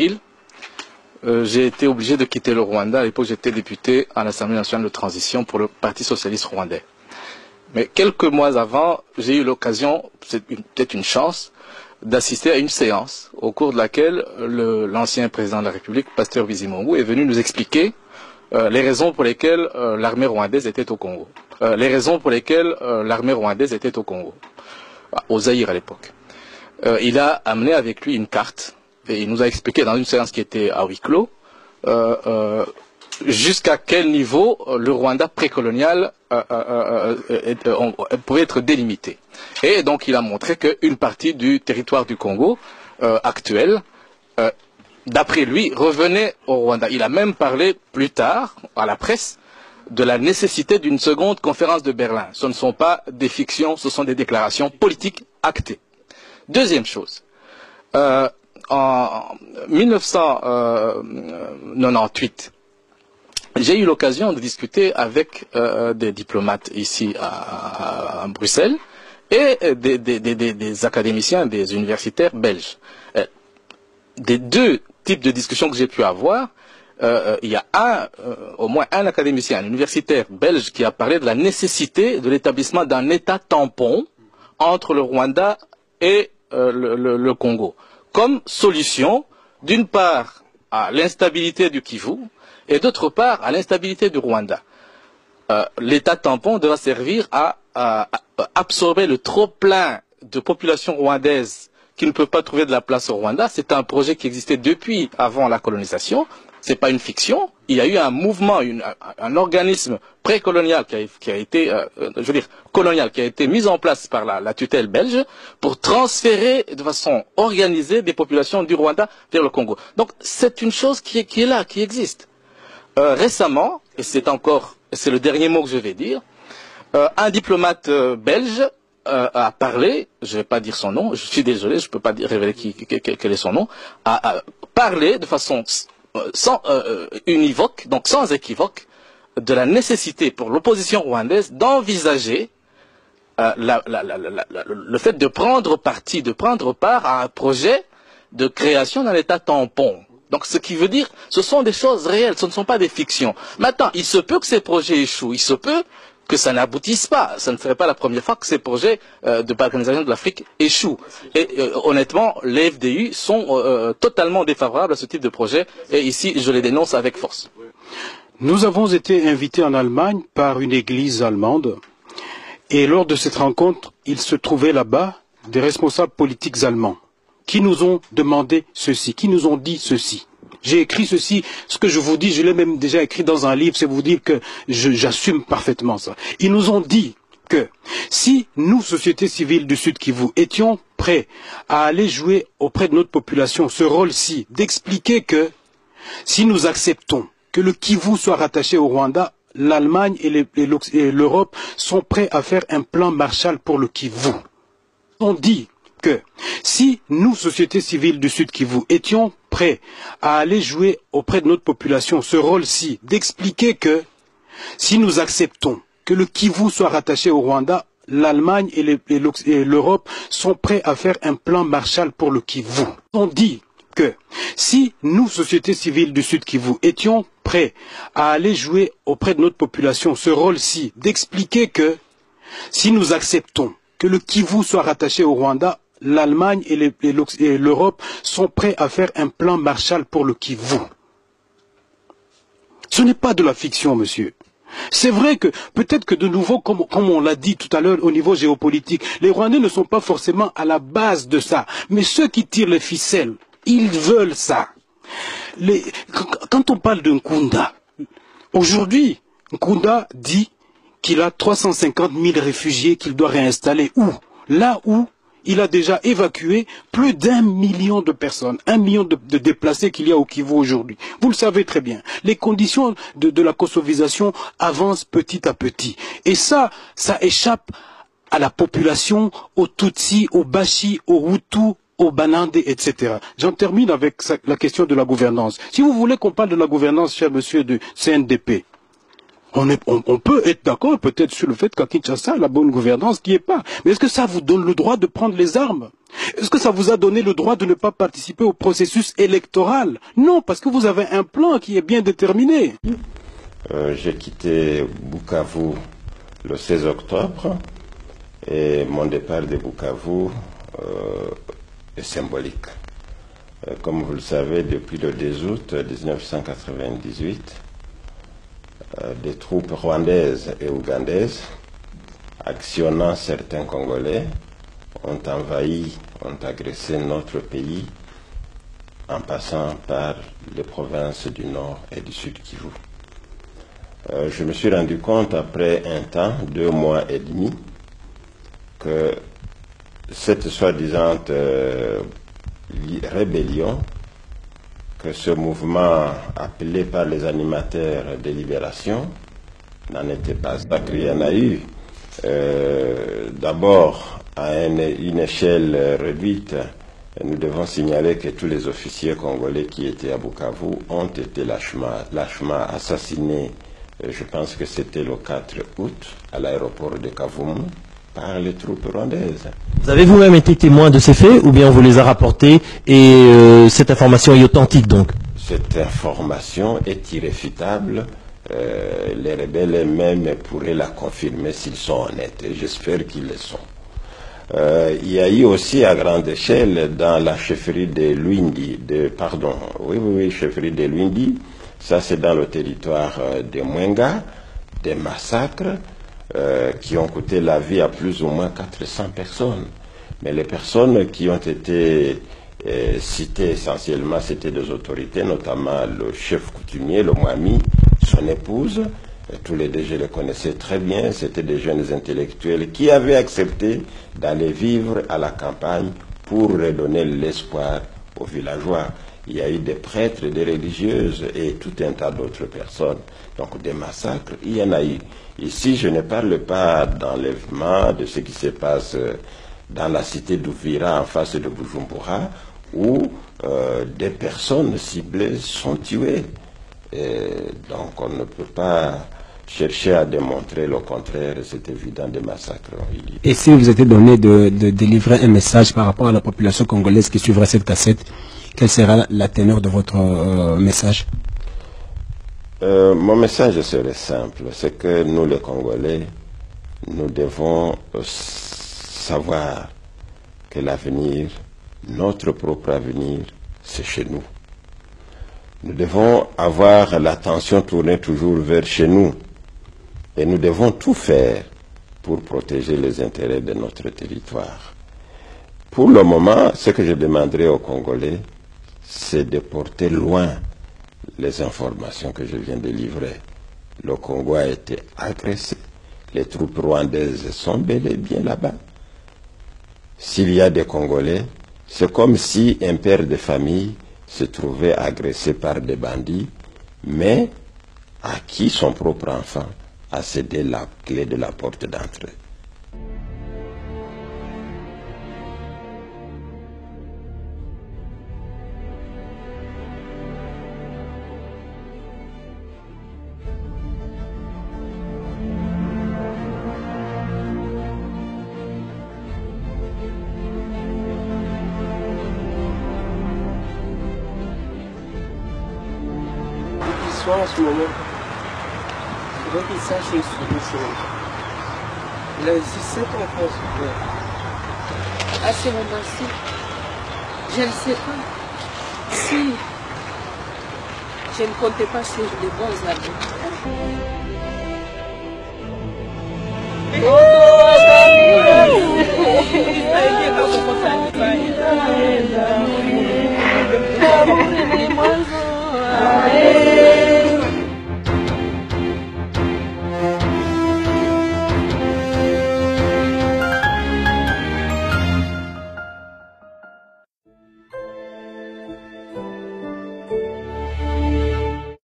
avril, j'ai été obligé de quitter le Rwanda. À l'époque, j'étais député à l'Assemblée nationale de transition pour le Parti socialiste rwandais. Mais quelques mois avant, j'ai eu l'occasion, c'est peut-être une chance, d'assister à une séance au cours de laquelle l'ancien président de la République, Pasteur Bizimungu, est venu nous expliquer les raisons pour lesquelles l'armée rwandaise était au Congo. Au Zaïre à l'époque. Il a amené avec lui une carte et il nous a expliqué dans une séance qui était à huis clos jusqu'à quel niveau le Rwanda précolonial pouvait être délimité. Et donc il a montré qu'une partie du territoire du Congo actuel, d'après lui, revenait au Rwanda. Il a même parlé plus tard à la presse de la nécessité d'une seconde conférence de Berlin. Ce ne sont pas des fictions, ce sont des déclarations politiques actées. Deuxième chose, en 1998, j'ai eu l'occasion de discuter avec des diplomates ici à Bruxelles et des académiciens, des universitaires belges. Des deux types de discussions que j'ai pu avoir, il y a au moins un académicien, un universitaire belge qui a parlé de la nécessité de l'établissement d'un État tampon entre le Rwanda et le Congo, comme solution, d'une part, à l'instabilité du Kivu, et d'autre part, à l'instabilité du Rwanda. L'État tampon devra servir à absorber le trop-plein de population rwandaise qui ne peut pas trouver de la place au Rwanda. C'est un projet qui existait depuis avant la colonisation. C'est pas une fiction. Il y a eu un mouvement, un organisme précolonial qui a été, colonial, qui a été mis en place par la tutelle belge pour transférer de façon organisée des populations du Rwanda vers le Congo. Donc c'est une chose qui est là, qui existe. Récemment, et c'est le dernier mot que je vais dire, un diplomate belge a parlé, je ne vais pas dire son nom, je suis désolé, je ne peux pas révéler quel est son nom, a parlé de façon univoque, donc sans équivoque, de la nécessité pour l'opposition rwandaise d'envisager le fait de prendre part à un projet de création d'un État tampon. Donc ce qui veut dire, ce sont des choses réelles, ce ne sont pas des fictions. Maintenant, il se peut que ces projets échouent, il se peut que ça n'aboutisse pas. Ça ne serait pas la première fois que ces projets de balkanisation de l'Afrique échouent. Et honnêtement, les FDU sont totalement défavorables à ce type de projet. Et ici, je les dénonce avec force. Nous avons été invités en Allemagne par une église allemande. Et lors de cette rencontre, il se trouvait là-bas des responsables politiques allemands qui nous ont demandé ceci, qui nous ont dit ceci. J'ai écrit ceci, ce que je vous dis, je l'ai même déjà écrit dans un livre, c'est vous dire que j'assume parfaitement ça. Ils nous ont dit que si nous, société civile du Sud Kivu, étions prêts à aller jouer auprès de notre population ce rôle-ci, d'expliquer que si nous acceptons que le Kivu soit rattaché au Rwanda, l'Allemagne et l'Europe sont prêts à faire un plan Marshall pour le Kivu. On dit que si nous, société civile du Sud Kivu, étions prêts à aller jouer auprès de notre population ce rôle-ci, d'expliquer que si nous acceptons que le Kivu soit rattaché au Rwanda, l'Allemagne et l'Europe sont prêts à faire un plan Marshall pour le Kivu. On dit que si nous, société civile du Sud Kivu, étions prêts à aller jouer auprès de notre population ce rôle-ci, d'expliquer que si nous acceptons que le Kivu soit rattaché au Rwanda, l'Allemagne et l'Europe sont prêts à faire un plan Marshall pour le Kivu. Ce n'est pas de la fiction, monsieur. C'est vrai que, peut-être que de nouveau, comme on l'a dit tout à l'heure au niveau géopolitique, les Rwandais ne sont pas forcément à la base de ça. Mais ceux qui tirent les ficelles, ils veulent ça. Quand on parle de Nkunda, aujourd'hui, Nkunda dit qu'il a 350 000 réfugiés qu'il doit réinstaller où? Là où il a déjà évacué plus d'1 million de personnes, 1 million de déplacés qu'il y a au Kivu aujourd'hui. Vous le savez très bien. Les conditions de la kosovisation avancent petit à petit. Et ça échappe à la population, aux Tutsis, aux Bashi, aux Hutus, aux Banande, etc. J'en termine avec la question de la gouvernance. Si vous voulez qu'on parle de la gouvernance, cher monsieur du CNDP, On peut être d'accord peut-être sur le fait qu'à Kinshasa, la bonne gouvernance n'y est pas. Mais est-ce que ça vous donne le droit de prendre les armes? Est-ce que ça vous a donné le droit de ne pas participer au processus électoral? Non, parce que vous avez un plan qui est bien déterminé. J'ai quitté Bukavu le 16 octobre et mon départ de Bukavu est symbolique. Comme vous le savez, depuis le 10 août 1998, des troupes rwandaises et ougandaises, actionnant certains Congolais, ont envahi, ont agressé notre pays en passant par les provinces du Nord et du Sud Kivu. Je me suis rendu compte après un temps, 2 mois et demi, que cette soi-disant rébellion, que ce mouvement appelé par les animateurs de libération n'en était pas. Il y en a eu d'abord à une échelle réduite. Nous devons signaler que tous les officiers congolais qui étaient à Bukavu ont été lâchement assassinés. Je pense que c'était le 4 août à l'aéroport de Kavumu par les troupes rwandaises. Vous avez vous-même été témoin de ces faits ou bien on vous les a rapportés et cette information est authentique donc? Cette information est irréfutable. Les rebelles eux-mêmes pourraient la confirmer s'ils sont honnêtes et j'espère qu'ils le sont. Il y a eu aussi à grande échelle dans la chefferie de Lwindi, chefferie de Lwindi, ça c'est dans le territoire de Mwenga, des massacres qui ont coûté la vie à plus ou moins 400 personnes. Mais les personnes qui ont été citées essentiellement, c'était des autorités, notamment le chef coutumier, le Mwami, son épouse. Tous les deux, je les connaissais très bien. C'était des jeunes intellectuels qui avaient accepté d'aller vivre à la campagne pour redonner l'espoir aux villageois. Il y a eu des prêtres, des religieuses et tout un tas d'autres personnes. Donc des massacres, il y en a eu. Ici, je ne parle pas d'enlèvement, de ce qui se passe dans la cité d'Ouvira en face de Bujumbura, où des personnes ciblées sont tuées. Et donc on ne peut pas chercher à démontrer le contraire, c'est évident, des massacres. Et si vous étiez donné de délivrer un message par rapport à la population congolaise qui suivrait cette cassette, quelle sera la teneur de votre message? Mon message serait simple, c'est que nous les Congolais, nous devons savoir que l'avenir, notre propre avenir, c'est chez nous. Nous devons avoir l'attention tournée toujours vers chez nous. Et nous devons tout faire pour protéger les intérêts de notre territoire. Pour le moment, ce que je demanderai aux Congolais, c'est de porter loin les informations que je viens de livrer. Le Congo a été agressé. Les troupes rwandaises sont bel et bien là-bas. S'il y a des Congolais, c'est comme si un père de famille se trouvait agressé par des bandits, mais à qui son propre enfant a cédé la clé de la porte d'entrée. En ce moment, il faudrait qu'il sache une chose. Il a aussi 7 enfants. À ce moment-ci, je ne sais pas si je ne comptais pas sur de bons habits.